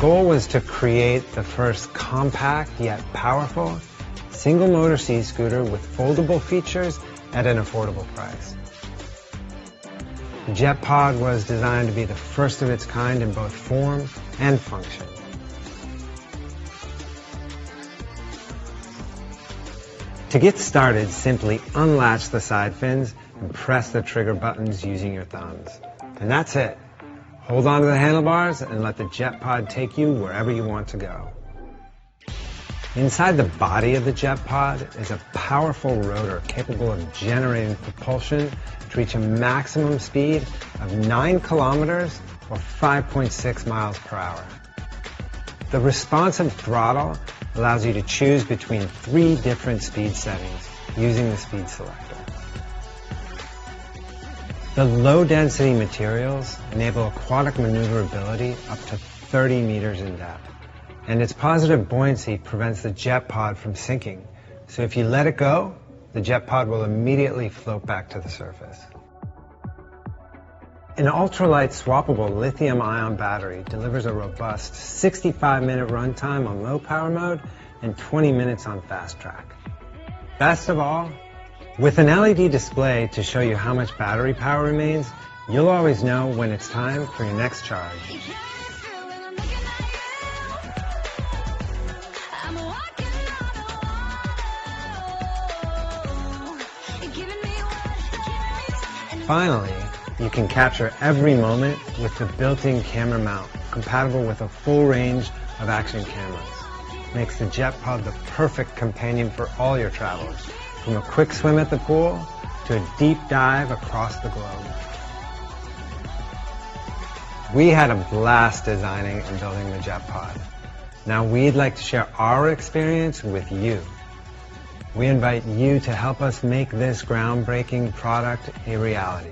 goal was to create the first compact yet powerful single motor C-scooter with foldable features at an affordable price. The JetPod was designed to be the first of its kind in both form and function. To get started, simply unlatch the side fins and press the trigger buttons using your thumbs. And that's it. Hold on to the handlebars and let the JetPod take you wherever you want to go. Inside the body of the JetPod is a powerful rotor capable of generating propulsion to reach a maximum speed of 9 kilometers or 5.6 miles per hour. The responsive throttle allows you to choose between 3 different speed settings using the speed selector. The low-density materials enable aquatic maneuverability up to 30 meters in depth, and its positive buoyancy prevents the JetPod from sinking. So if you let it go, the JetPod will immediately float back to the surface. An ultralight swappable lithium-ion battery delivers a robust 65-minute runtime on low power mode and 20 minutes on fast track. Best of all, with an LED display to show you how much battery power remains, you'll always know when it's time for your next charge. Finally, you can capture every moment with the built-in camera mount, compatible with a full range of action cameras. Makes the JetPod the perfect companion for all your travels, from a quick swim at the pool to a deep dive across the globe. We had a blast designing and building the JetPod. Now we'd like to share our experience with you. We invite you to help us make this groundbreaking product a reality.